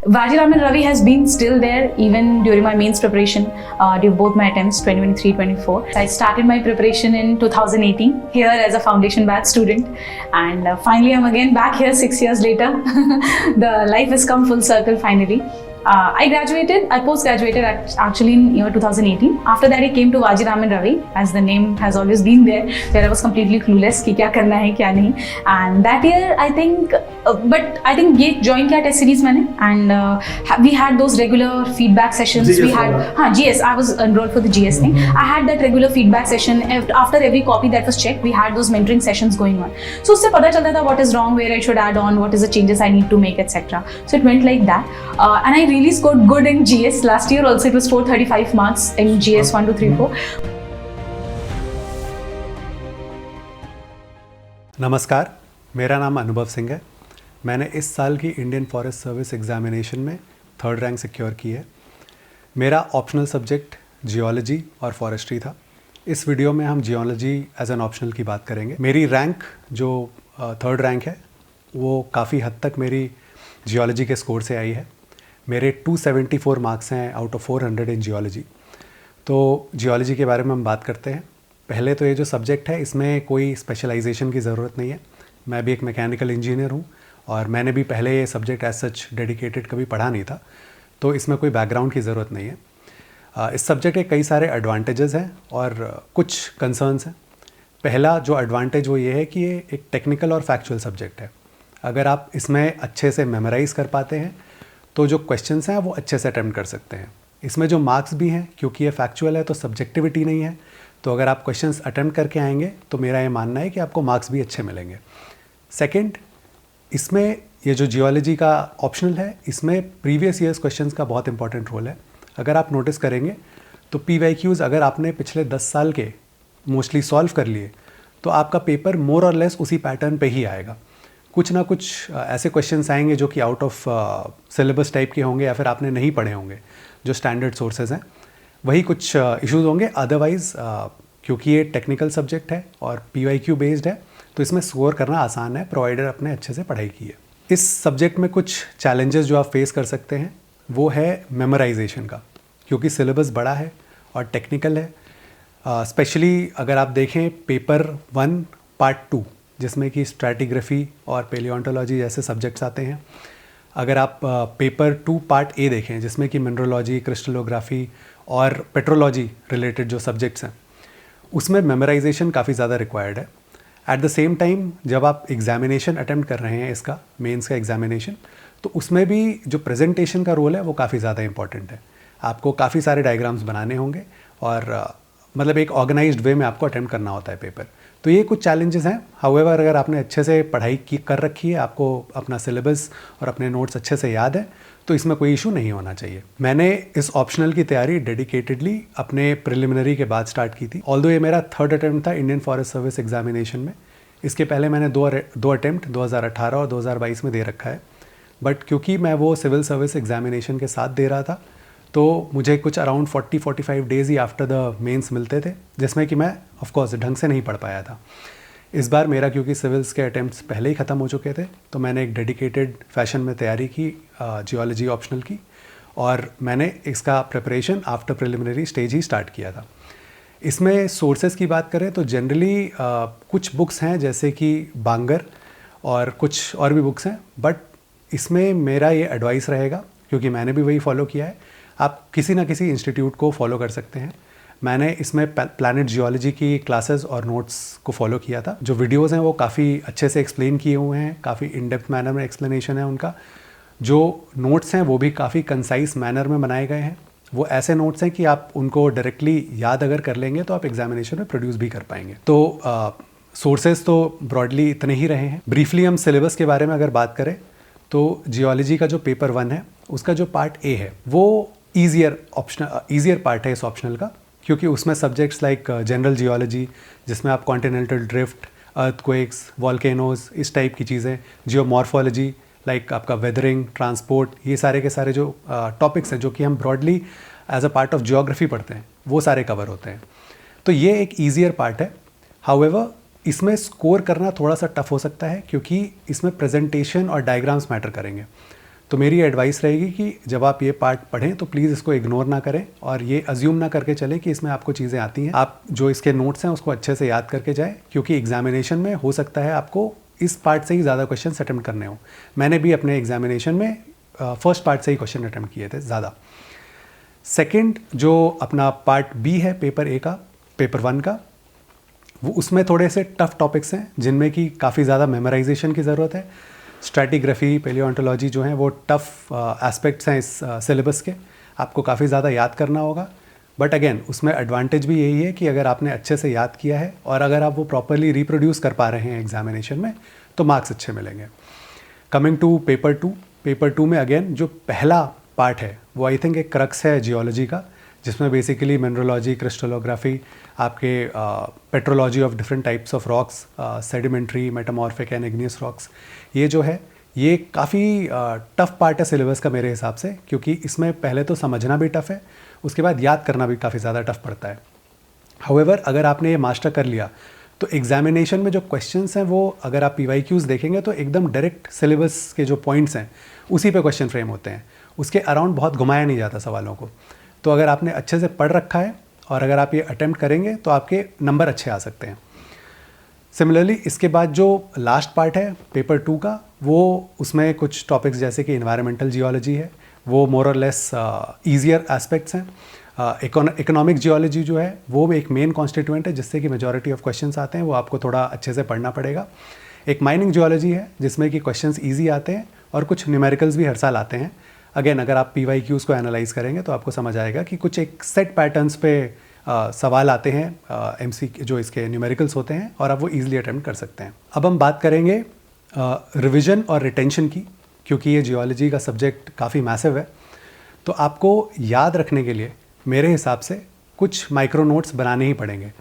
Vajiraman Ravi has been still there even during my mains preparation, during both my attempts 2023-24. I started my preparation in 2018 here as a foundation batch student, and finally I'm again back here 6 years later. The life has come full circle finally. I post-graduated actually in year 2018. After that I came to Vajiraman Ravi, as the name has always been there, where I was completely clueless कि क्या करना है क्या नहीं. And that year I think ये join किया test series मैंने, and we had those regular feedback sessions. GS we had GS. I was enrolled for the GS thing. I had that regular feedback session after every copy that was checked. We had those mentoring sessions going on. So उससे पता चलता था what is wrong, where I should add on, what is the changes I need to make, etc. So it went like that, and I really scored good in GS. Last year also it was 435 marks in GS 1, 2, 3, 4. नमस्कार, मेरा नाम अनुभव सिंह है। मैंने इस साल की Indian forest service examination में 3rd रैंक सिक्योर की है। मेरा ऑप्शनल सब्जेक्ट जियोलॉजी और फॉरेस्ट्री था। इस वीडियो में हम जियोलॉजी एज एन ऑप्शनल की बात करेंगे। मेरी रैंक जो 3rd रैंक है वो काफ़ी हद तक मेरी जियोलॉजी के स्कोर से आई है। मेरे 274 मार्क्स हैं आउट ऑफ 400 इन जियोलॉजी। तो जियोलॉजी के बारे में हम बात करते हैं। पहले तो ये जो सब्जेक्ट है इसमें कोई स्पेशलाइजेशन की ज़रूरत नहीं है। मैं भी एक मैकेनिकल इंजीनियर हूँ और मैंने भी पहले ये सब्जेक्ट एज सच डेडिकेटेड कभी पढ़ा नहीं था, तो इसमें कोई बैकग्राउंड की ज़रूरत नहीं है। इस सब्जेक्ट के कई सारे एडवांटेजेस हैं और कुछ कंसर्न्स हैं। पहला जो एडवांटेज वो ये है कि ये एक टेक्निकल और फैक्चुअल सब्जेक्ट है। अगर आप इसमें अच्छे से मेमोराइज़ कर पाते हैं तो जो क्वेश्चंस हैं वो अच्छे से अटेम्प्ट कर सकते हैं। इसमें जो मार्क्स भी हैं, क्योंकि ये फैक्चुअल है तो सब्जेक्टिविटी नहीं है, तो अगर आप क्वेश्चंस अटेम्प्ट करके आएंगे तो मेरा ये मानना है कि आपको मार्क्स भी अच्छे मिलेंगे। सेकंड, इसमें ये जो जियोलॉजी का ऑप्शनल है इसमें प्रीवियस ईयर्स क्वेश्चंस का बहुत इंपॉर्टेंट रोल है। अगर आप नोटिस करेंगे तो PYQs अगर आपने पिछले 10 साल के मोस्टली सॉल्व कर लिए तो आपका पेपर मोर और लेस उसी पैटर्न पे ही आएगा। कुछ ना कुछ ऐसे क्वेश्चंस आएंगे जो कि आउट ऑफ सिलेबस टाइप के होंगे या फिर आपने नहीं पढ़े होंगे, जो स्टैंडर्ड सोर्सेज हैं, वही कुछ इश्यूज होंगे। अदरवाइज़ क्योंकि ये टेक्निकल सब्जेक्ट है और PYQ बेस्ड है तो इसमें स्कोर करना आसान है, प्रोवाइडर अपने अच्छे से पढ़ाई की है। इस सब्जेक्ट में कुछ चैलेंजेस जो आप फेस कर सकते हैं वो है मेमोराइजेशन का, क्योंकि सिलेबस बड़ा है और टेक्निकल है। स्पेशली अगर आप देखें पेपर 1 पार्ट 2 जिसमें कि स्ट्रैटिग्राफी और पेलियोंटोलॉजी जैसे सब्जेक्ट्स आते हैं। अगर आप पेपर 2 पार्ट ए देखें जिसमें कि मिनरलोजी, क्रिस्टलोग्राफी और पेट्रोलॉजी रिलेटेड जो सब्जेक्ट्स हैं, उसमें मेमोराइजेशन काफ़ी ज़्यादा रिक्वायर्ड है। एट द सेम टाइम जब आप एग्जामिनेशन अटेम्प्ट कर रहे हैं, इसका मेंस का एग्जामिनेशन, तो उसमें भी जो प्रेजेंटेशन का रोल है वो काफ़ी ज़्यादा इंपॉर्टेंट है। आपको काफ़ी सारे डायग्राम्स बनाने होंगे और मतलब एक ऑर्गेनाइज्ड वे में आपको अटेम्प्ट करना होता है पेपर। तो ये कुछ चैलेंजेस हैं। हाउएवर अगर आपने अच्छे से पढ़ाई कर रखी है, आपको अपना सिलेबस और अपने नोट्स अच्छे से याद है, तो इसमें कोई इशू नहीं होना चाहिए। मैंने इस ऑप्शनल की तैयारी डेडिकेटेडली अपने प्रिलिमिनरी के बाद स्टार्ट की थी। ऑल्दो ये मेरा 3rd अटेम्प्ट था इंडियन फॉरेस्ट सर्विस एग्जामिनेशन में। इसके पहले मैंने दो अटेम्प्ट 2018 और 2022 में दे रखा है, बट क्योंकि मैं वो सिविल सर्विस एग्जामिनेशन के साथ दे रहा था तो मुझे कुछ अराउंड 40-45 डेज़ ही आफ्टर द मेंस मिलते थे, जिसमें कि मैं ऑफ कोर्स ढंग से नहीं पढ़ पाया था। इस बार मेरा क्योंकि सिविल्स के अटेम्प्ट्स पहले ही ख़त्म हो चुके थे तो मैंने एक डेडिकेटेड फैशन में तैयारी की जियोलॉजी ऑप्शनल की, और मैंने इसका प्रिपरेशन आफ्टर प्रिलिमिनरी स्टेज ही स्टार्ट किया था। इसमें सोर्सेज की बात करें तो जनरली कुछ बुक्स हैं जैसे कि बांगर और कुछ और भी बुक्स हैं, बट इसमें मेरा ये एडवाइस रहेगा, क्योंकि मैंने भी वही फॉलो किया है, आप किसी ना किसी इंस्टीट्यूट को फॉलो कर सकते हैं। मैंने इसमें प्लैनेट जियोलॉजी की क्लासेस और नोट्स को फॉलो किया था। जो वीडियोस हैं वो काफ़ी अच्छे से एक्सप्लेन किए हुए हैं, काफ़ी इन डेप्थ मैनर में एक्सप्लेनेशन है उनका। जो नोट्स हैं वो भी काफ़ी कंसाइज मैनर में बनाए गए हैं। वो ऐसे नोट्स हैं कि आप उनको डायरेक्टली याद अगर कर लेंगे तो आप एग्जामिनेशन में प्रोड्यूस भी कर पाएंगे। तो सोर्सेज तो ब्रॉडली इतने ही रहे हैं। ब्रीफली हम सिलेबस के बारे में अगर बात करें तो जियोलॉजी का जो पेपर 1 है उसका जो पार्ट ए है वो ईजियर पार्ट है इस ऑप्शनल का, क्योंकि उसमें सब्जेक्ट्स लाइक जनरल जियोलॉजी जिसमें आप कॉन्टिनेंटल ड्रिफ्ट, अर्थक्वेक्स, वॉल्केनोज, इस टाइप की चीज़ें, जियोमॉर्फोलॉजी लाइक आपका वेदरिंग, ट्रांसपोर्ट, ये सारे के सारे जो टॉपिक्स हैं जो कि हम broadly as a part of geography पढ़ते हैं, वो सारे कवर होते हैं। तो ये एक ईजियर पार्ट है। हाउएवर इसमें स्कोर करना थोड़ा सा टफ हो सकता है क्योंकि इसमें प्रेजेंटेशन और डायग्राम्स मैटर करेंगे। तो मेरी एडवाइस रहेगी कि जब आप ये पार्ट पढ़ें तो प्लीज़ इसको इग्नोर ना करें और ये अज्यूम ना करके चलें कि इसमें आपको चीज़ें आती हैं। आप जो इसके नोट्स हैं उसको अच्छे से याद करके जाएं, क्योंकि एग्जामिनेशन में हो सकता है आपको इस पार्ट से ही ज़्यादा क्वेश्चन अटैम्प्ट करने हो। मैंने भी अपने एग्जामिनेशन में फर्स्ट पार्ट से ही क्वेश्चन अटैम्प्ट किए थे ज़्यादा। सेकेंड जो अपना पार्ट बी है पेपर ए का, पेपर 1 का, वो उसमें थोड़े से टफ टॉपिक्स हैं जिनमें कि काफ़ी ज़्यादा मेमोराइजेशन की ज़रूरत है। स्ट्रैटिग्राफी, पेलियोंटोलॉजी जो हैं वो टफ एस्पेक्ट्स हैं इस सिलेबस के, आपको काफ़ी ज़्यादा याद करना होगा। बट अगेन उसमें एडवांटेज भी यही है कि अगर आपने अच्छे से याद किया है और अगर आप वो प्रॉपरली रिप्रोड्यूस कर पा रहे हैं एग्जामिनेशन में तो मार्क्स अच्छे मिलेंगे। कमिंग टू पेपर 2, पेपर 2 में अगेन जो पहला पार्ट है वो आई थिंक एक क्रक्स है जियोलॉजी का, जिसमें बेसिकली मिनरलोजी, क्रिस्टलोग्राफी, आपके petrology of different types of rocks, sedimentary, metamorphic and igneous rocks, ये जो है ये काफ़ी टफ पार्ट है सिलेबस का मेरे हिसाब से, क्योंकि इसमें पहले तो समझना भी टफ है, उसके बाद याद करना भी काफ़ी ज़्यादा टफ पड़ता है। हाउएवर अगर आपने ये मास्टर कर लिया तो एग्जामिनेशन में जो क्वेश्चंस हैं वो अगर आप PYQs देखेंगे तो एकदम डायरेक्ट सिलेबस के जो पॉइंट्स हैं उसी पे क्वेश्चन फ्रेम होते हैं, उसके अराउंड बहुत घुमाया नहीं जाता सवालों को। तो अगर आपने अच्छे से पढ़ रखा है और अगर आप ये अटेम्प्ट करेंगे तो आपके नंबर अच्छे आ सकते हैं। सिमिलरली इसके बाद जो लास्ट पार्ट है पेपर 2 का, वो उसमें कुछ टॉपिक्स जैसे कि इन्वायरमेंटल जियोलॉजी है, वो मोर और लेस ईजियर एस्पेक्ट्स हैं। इकोनॉमिक जियोलॉजी जो है वो एक मेन कॉन्स्टिट्यूएंट है जिससे कि मेजॉरिटी ऑफ क्वेश्चंस आते हैं, वो आपको थोड़ा अच्छे से पढ़ना पड़ेगा। एक माइनिंग जियोलॉजी है जिसमें कि क्वेश्चंस ईजी आते हैं और कुछ न्यूमेरिकल्स भी हर साल आते हैं। अगेन अगर आप PYQs को एनालाइज करेंगे तो आपको समझ आएगा कि कुछ एक सेट पैटर्न्स पे सवाल आते हैं, MC जो इसके न्यूमेरिकल्स होते हैं, और आप वो ईजिली अटेम्प्ट कर सकते हैं। अब हम बात करेंगे रिविजन और रिटेंशन की, क्योंकि ये जियोलॉजी का सब्जेक्ट काफ़ी मैसिव है। तो आपको याद रखने के लिए मेरे हिसाब से कुछ माइक्रो नोट्स बनाने ही पड़ेंगे।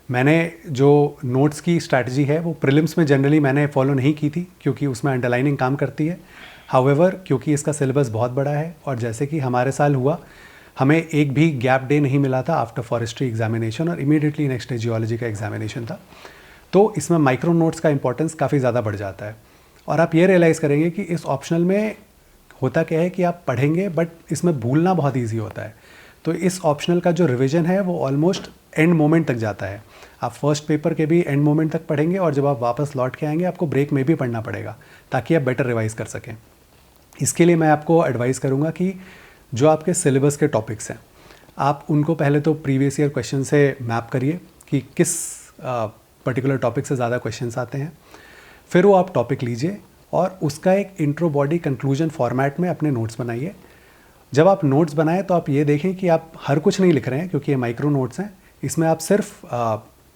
मैंने जो नोट्स की स्ट्रैटेजी है वो प्रीलिम्स में जनरली मैंने फॉलो नहीं की थी, क्योंकि उसमें अंडरलाइनिंग काम करती है। हाउएवर क्योंकि इसका सिलेबस बहुत बड़ा है और जैसे कि हमारे साल हुआ, हमें एक भी गैप डे नहीं मिला था आफ्टर फॉरेस्ट्री एग्जामिनेशन और इमीडिएटली नेक्स्ट डे जियोलॉजी का एग्जामिनेशन था, तो इसमें माइक्रो नोट्स का इंपॉर्टेंस काफ़ी ज़्यादा बढ़ जाता है। और आप ये रियलाइज़ करेंगे कि इस ऑप्शनल में होता क्या है कि आप पढ़ेंगे बट इसमें भूलना बहुत ईजी होता है। तो इस ऑप्शनल का जो रिवीजन है वो ऑलमोस्ट एंड मोमेंट तक जाता है। आप फर्स्ट पेपर के भी एंड मोमेंट तक पढ़ेंगे और जब आप वापस लौट के आएंगे आपको ब्रेक में भी पढ़ना पड़ेगा ताकि आप बेटर रिवाइज कर सकें। इसके लिए मैं आपको एडवाइस करूँगा कि जो आपके सिलेबस के टॉपिक्स हैं आप उनको पहले तो प्रीवियस ईयर क्वेश्चन से मैप करिए कि किस पर्टिकुलर टॉपिक से ज़्यादा क्वेश्चंस आते हैं। फिर वो आप टॉपिक लीजिए और उसका एक इंट्रो बॉडी कंक्लूजन फॉर्मेट में अपने नोट्स बनाइए। जब आप नोट्स बनाएं तो आप ये देखें कि आप हर कुछ नहीं लिख रहे हैं, क्योंकि ये माइक्रो नोट्स हैं। इसमें आप सिर्फ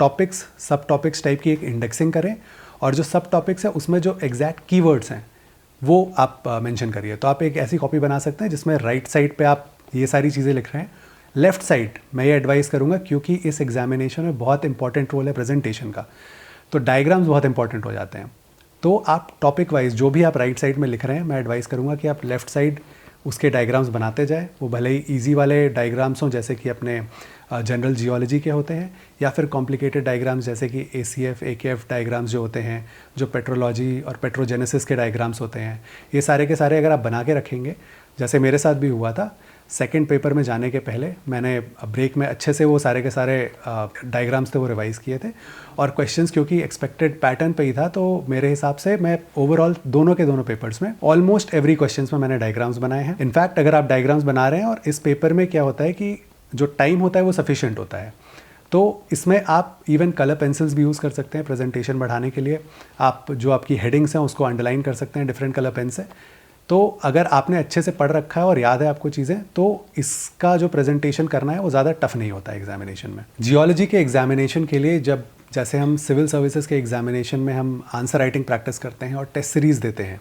टॉपिक्स, सब टॉपिक्स टाइप की एक इंडेक्सिंग करें और जो सब टॉपिक्स हैं उसमें जो एग्जैक्ट कीवर्ड्स हैं वो आप मेंशन करिए। तो आप एक ऐसी कॉपी बना सकते हैं जिसमें राइट साइड पे आप ये सारी चीज़ें लिख रहे हैं, लेफ्ट साइड मैं ये एडवाइस करूँगा क्योंकि इस एग्जामिनेशन में बहुत इंपॉर्टेंट रोल है प्रेजेंटेशन का, तो डायग्राम्स बहुत इंपॉर्टेंट हो जाते हैं। तो आप टॉपिक वाइज जो भी आप राइट साइड में लिख रहे हैं, मैं एडवाइस करूँगा कि आप लेफ्ट साइड उसके डायग्राम्स बनाते जाए। वो भले ही ईजी वाले डायग्राम्स हों जैसे कि अपने जनरल जियोलॉजी के होते हैं, या फिर कॉम्प्लिकेटेड डायग्राम्स जैसे कि ACF, AKF डायग्राम्स जो होते हैं, जो पेट्रोलॉजी और पेट्रोजेनेसिस के डायग्राम्स होते हैं, ये सारे के सारे अगर आप बना के रखेंगे, जैसे मेरे साथ भी हुआ था, सेकंड पेपर में जाने के पहले मैंने ब्रेक में अच्छे से वो सारे के सारे डायग्राम्स थे वो रिवाइज़ किए थे। और क्वेश्चंस क्योंकि एक्सपेक्टेड पैटर्न पे ही था, तो मेरे हिसाब से मैं ओवरऑल दोनों के दोनों पेपर्स में ऑलमोस्ट एवरी क्वेश्चंस में मैंने डायग्राम्स बनाए हैं। इनफैक्ट अगर आप डायग्राम्स बना रहे हैं और इस पेपर में क्या होता है कि जो टाइम होता है वो सफिशिएंट होता है, तो इसमें आप इवन कलर पेंसिल्स भी यूज़ कर सकते हैं प्रेजेंटेशन बढ़ाने के लिए। आप जो आपकी हेडिंग्स हैं उसको अंडरलाइन कर सकते हैं डिफरेंट कलर पेन से। तो अगर आपने अच्छे से पढ़ रखा है और याद है आपको चीज़ें, तो इसका जो प्रेजेंटेशन करना है वो ज़्यादा टफ नहीं होता है एग्जामिनेशन में। जियोलॉजी के एग्जामिनेशन के लिए जब जैसे हम सिविल सर्विसेज के एग्जामिनेशन में हम आंसर राइटिंग प्रैक्टिस करते हैं और टेस्ट सीरीज़ देते हैं,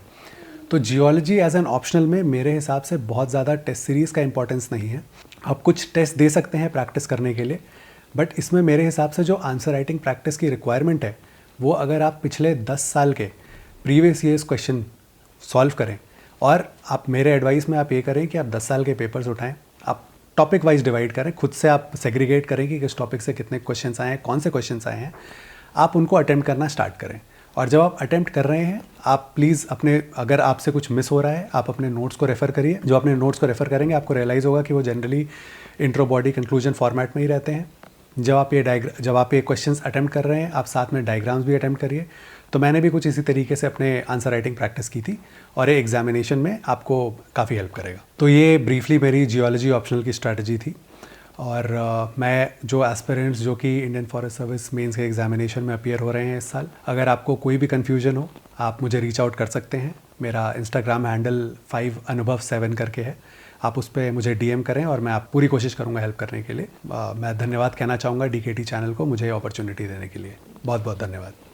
तो जियोलॉजी एज एन ऑप्शनल में मेरे हिसाब से बहुत ज़्यादा टेस्ट सीरीज़ का इंपॉर्टेंस नहीं है। आप कुछ टेस्ट दे सकते हैं प्रैक्टिस करने के लिए, बट इसमें मेरे हिसाब से जो आंसर राइटिंग प्रैक्टिस की रिक्वायरमेंट है वो अगर आप पिछले 10 साल के प्रीवियस ईयर्स क्वेश्चन सॉल्व करें, और आप मेरे एडवाइस में आप ये करें कि आप 10 साल के पेपर्स उठाएं, आप टॉपिक वाइज डिवाइड करें, खुद से आप सेग्रीगेट करें कि किस टॉपिक से कितने क्वेश्चंस आए हैं, कौन से क्वेश्चंस आए हैं, आप उनको अटेम्प्ट करना स्टार्ट करें। और जब आप अटेम्प्ट कर रहे हैं आप प्लीज़ अपने, अगर आपसे कुछ मिस हो रहा है आप अपने नोट्स को रेफ़र करिए। जो अपने नोट्स को रेफ़र करेंगे आपको रियलाइज़ होगा कि वो generally intro, body, conclusion format में ही रहते हैं। जब आप ये क्वेश्चंस अटेम्प्ट कर रहे हैं आप साथ में डायग्राम्स भी अटेम्प्ट करिए। तो मैंने भी कुछ इसी तरीके से अपने आंसर राइटिंग प्रैक्टिस की थी और ये एग्जामिनेशन में आपको काफ़ी हेल्प करेगा। तो ये ब्रीफली मेरी जियोलॉजी ऑप्शनल की स्ट्रैटेजी थी। और मैं जो एस्पिरेंट्स जो कि इंडियन फॉरेस्ट सर्विस मेंस के एग्जामिनेशन में अपीयर हो रहे हैं इस साल, अगर आपको कोई भी कन्फ्यूजन हो आप मुझे रीच आउट कर सकते हैं। मेरा इंस्टाग्राम हैंडल 5अनुभव7 करके है, आप उस पर मुझे डीएम करें और मैं आप पूरी कोशिश करूंगा हेल्प करने के लिए। मैं धन्यवाद कहना चाहूँगा डीकेटी चैनल को मुझे अपॉर्चुनिटी देने के लिए। बहुत बहुत धन्यवाद।